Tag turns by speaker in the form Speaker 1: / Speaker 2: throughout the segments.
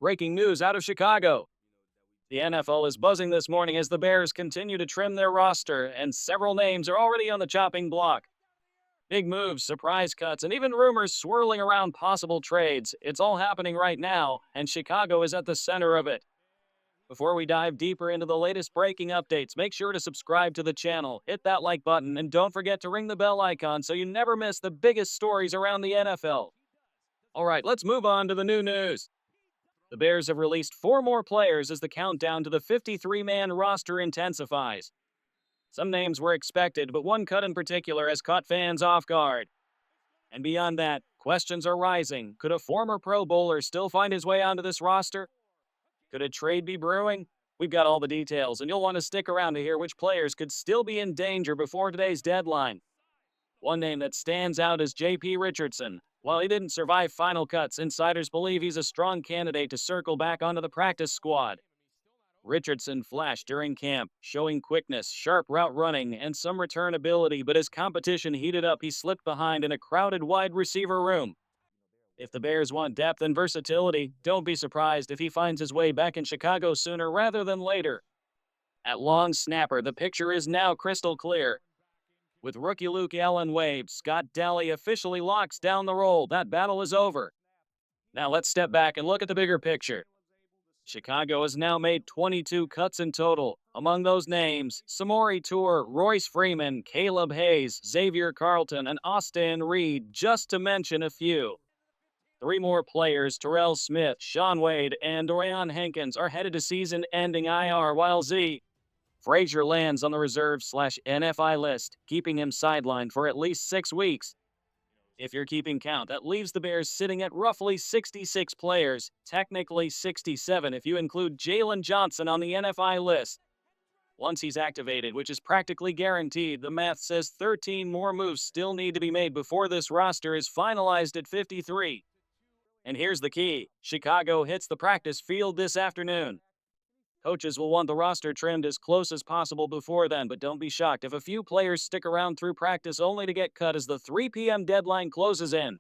Speaker 1: Breaking news out of Chicago. The NFL is buzzing this morning as the Bears continue to trim their roster, and several names are already on the chopping block. Big moves, surprise cuts, and even rumors swirling around possible trades. It's all happening right now, and Chicago is at the center of it. Before we dive deeper into the latest breaking updates, make sure to subscribe to the channel, hit that like button, and don't forget to ring the bell icon so you never miss the biggest stories around the NFL. All right, let's move on to the new news. The Bears have released 4 more players as the countdown to the 53-man roster intensifies. Some names were expected, but one cut in particular has caught fans off guard. And beyond that, questions are rising. Could a former Pro Bowler still find his way onto this roster? Could a trade be brewing? We've got all the details, and you'll want to stick around to hear which players could still be in danger before today's deadline. One name that stands out is J.P. Richardson. While he didn't survive final cuts, insiders believe he's a strong candidate to circle back onto the practice squad. Richardson flashed during camp, showing quickness, sharp route running, and some return ability, but as competition heated up, he slipped behind in a crowded wide receiver room. If the Bears want depth and versatility, don't be surprised if he finds his way back in Chicago sooner rather than later. At long snapper, the picture is now crystal clear. With rookie Luke Allen waived, Scott Daly officially locks down the role. That battle is over. Now let's step back and look at the bigger picture. Chicago has now made 22 cuts in total. Among those names, Samori Toure, Royce Freeman, Caleb Hayes, Xavier Carlton, and Austin Reed, just to mention a few. 3 more players, Terrell Smith, Sean Wade, and Dorian Hankins, are headed to season-ending IR, while Frazier lands on the reserve/NFI list, keeping him sidelined for at least 6 weeks. If you're keeping count, that leaves the Bears sitting at roughly 66 players, technically 67 if you include Jalen Johnson on the NFI list. Once he's activated, which is practically guaranteed, the math says 13 more moves still need to be made before this roster is finalized at 53. And here's the key: Chicago hits the practice field this afternoon. Coaches will want the roster trimmed as close as possible before then, but don't be shocked if a few players stick around through practice only to get cut as the 3 p.m. deadline closes in.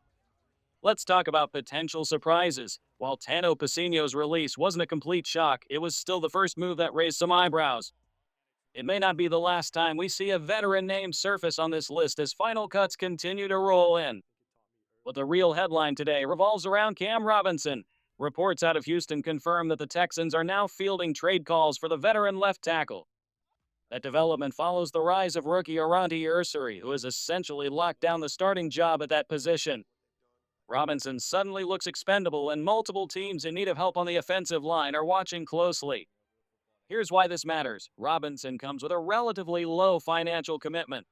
Speaker 1: Let's talk about potential surprises. While Tano Pacino's release wasn't a complete shock, it was still the first move that raised some eyebrows. It may not be the last time we see a veteran name surface on this list as final cuts continue to roll in. But the real headline today revolves around Cam Robinson. Reports out of Houston confirm that the Texans are now fielding trade calls for the veteran left tackle. That development follows the rise of rookie Aranti Ursary, who has essentially locked down the starting job at that position. Robinson suddenly looks expendable, and multiple teams in need of help on the offensive line are watching closely. Here's why this matters. Robinson comes with a relatively low financial commitment.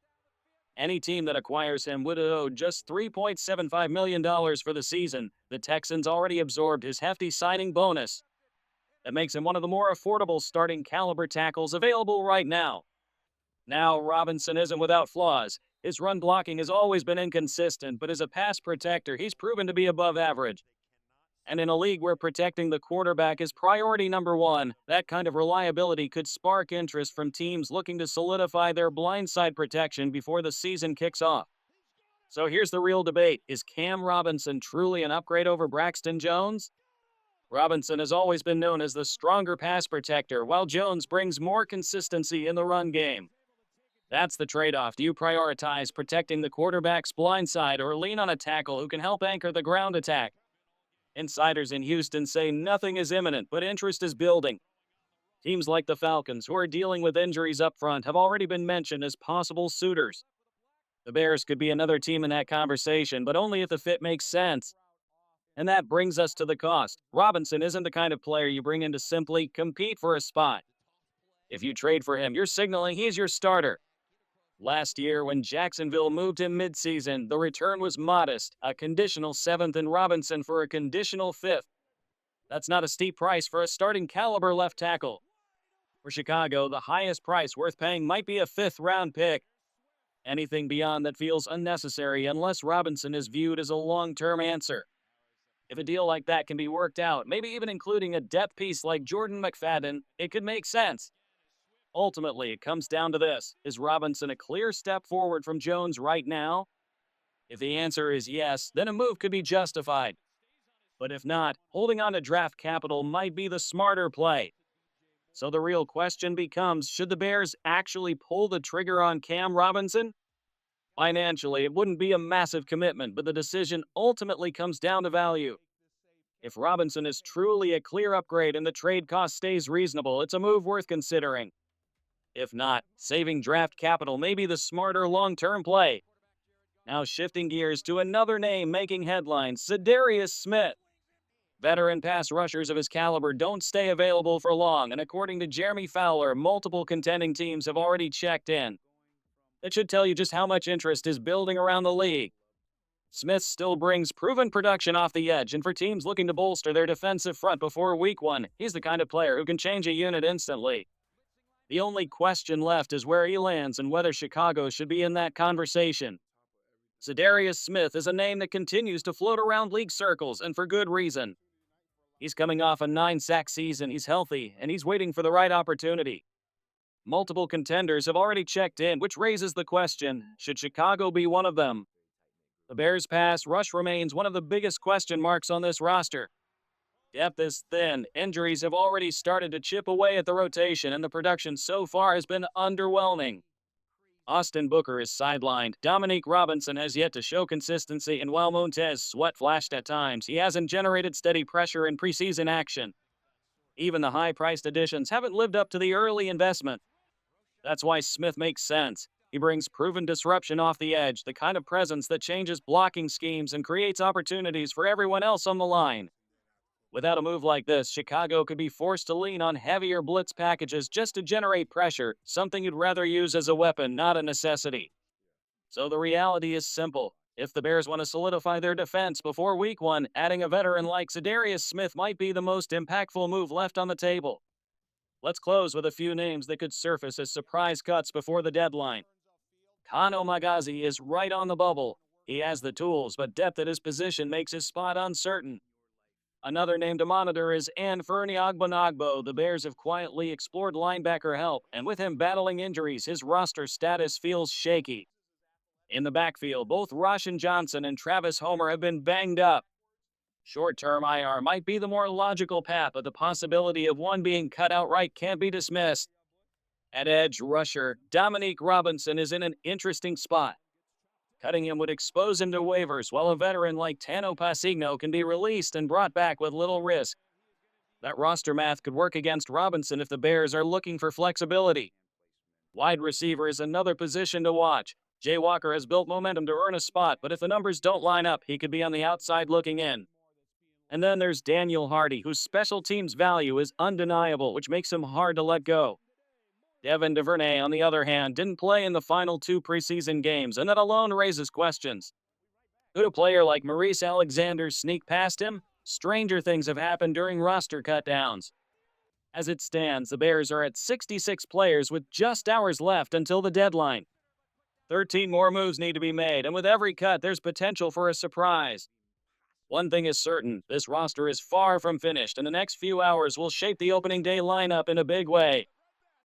Speaker 1: Any team that acquires him would owe just $3.75 million for the season. The Texans already absorbed his hefty signing bonus. That makes him one of the more affordable starting caliber tackles available right now. Now, Robinson isn't without flaws. His run blocking has always been inconsistent, but as a pass protector, he's proven to be above average. And in a league where protecting the quarterback is priority number 1, that kind of reliability could spark interest from teams looking to solidify their blindside protection before the season kicks off. So here's the real debate. Is Cam Robinson truly an upgrade over Braxton Jones? Robinson has always been known as the stronger pass protector, while Jones brings more consistency in the run game. That's the trade-off. Do you prioritize protecting the quarterback's blindside or lean on a tackle who can help anchor the ground attack? Insiders in Houston say nothing is imminent, but interest is building. Teams like the Falcons, who are dealing with injuries up front, have already been mentioned as possible suitors. The Bears could be another team in that conversation, but only if the fit makes sense. And that brings us to the cost. Robinson isn't the kind of player you bring in to simply compete for a spot. If you trade for him, you're signaling he's your starter. Last year, when Jacksonville moved him midseason, the return was modest, a conditional 7th and Robinson for a conditional 5th. That's not a steep price for a starting caliber left tackle. For Chicago, the highest price worth paying might be a 5th-round pick. Anything beyond that feels unnecessary unless Robinson is viewed as a long-term answer. If a deal like that can be worked out, maybe even including a depth piece like Jordan McFadden, it could make sense. Ultimately, it comes down to this: is Robinson a clear step forward from Jones right now? If the answer is yes, then a move could be justified. But if not, holding on to draft capital might be the smarter play. So the real question becomes, should the Bears actually pull the trigger on Cam Robinson? Financially, it wouldn't be a massive commitment, but the decision ultimately comes down to value. If Robinson is truly a clear upgrade and the trade cost stays reasonable, it's a move worth considering. If not, saving draft capital may be the smarter long-term play. Now shifting gears to another name making headlines, za'darius Smith. Veteran pass rushers of his caliber don't stay available for long, and according to Jeremy Fowler, multiple contending teams have already checked in. That should tell you just how much interest is building around the league. Smith still brings proven production off the edge, and for teams looking to bolster their defensive front before week 1, he's the kind of player who can change a unit instantly. The only question left is where he lands and whether Chicago should be in that conversation. za'darius Smith is a name that continues to float around league circles, and for good reason. He's coming off a 9-sack season, he's healthy, and he's waiting for the right opportunity. Multiple contenders have already checked in, which raises the question, should Chicago be one of them? The Bears' pass rush remains one of the biggest question marks on this roster. Depth is thin, injuries have already started to chip away at the rotation, and the production so far has been underwhelming. Austin Booker is sidelined, Dominique Robinson has yet to show consistency, and while Montez Sweat flashed at times, he hasn't generated steady pressure in preseason action. Even the high-priced additions haven't lived up to the early investment. That's why Smith makes sense. He brings proven disruption off the edge, the kind of presence that changes blocking schemes and creates opportunities for everyone else on the line. Without a move like this, Chicago could be forced to lean on heavier blitz packages just to generate pressure, something you'd rather use as a weapon, not a necessity. So the reality is simple. If the Bears want to solidify their defense before week 1, adding a veteran like za'darius Smith might be the most impactful move left on the table. Let's close with a few names that could surface as surprise cuts before the deadline. Kano Magazi is right on the bubble. He has the tools, but depth at his position makes his spot uncertain. Another name to monitor is Anfernee Ogbonagbo. The Bears have quietly explored linebacker help, and with him battling injuries, his roster status feels shaky. In the backfield, both Roshan Johnson and Travis Homer have been banged up. Short-term IR might be the more logical path, but the possibility of one being cut outright can't be dismissed. At edge rusher, Dominique Robinson is in an interesting spot. Cutting him would expose him to waivers, while a veteran like Tano Passigno can be released and brought back with little risk. That roster math could work against Robinson if the Bears are looking for flexibility. Wide receiver is another position to watch. Jay Walker has built momentum to earn a spot, but if the numbers don't line up, he could be on the outside looking in. And then there's Daniel Hardy, whose special teams value is undeniable, which makes him hard to let go. Devin DuVernay, on the other hand, didn't play in the final 2 preseason games, and that alone raises questions. Could a player like Maurice Alexander sneak past him? Stranger things have happened during roster cutdowns. As it stands, the Bears are at 66 players with just hours left until the deadline. 13 more moves need to be made, and with every cut, there's potential for a surprise. One thing is certain, this roster is far from finished, and the next few hours will shape the opening day lineup in a big way.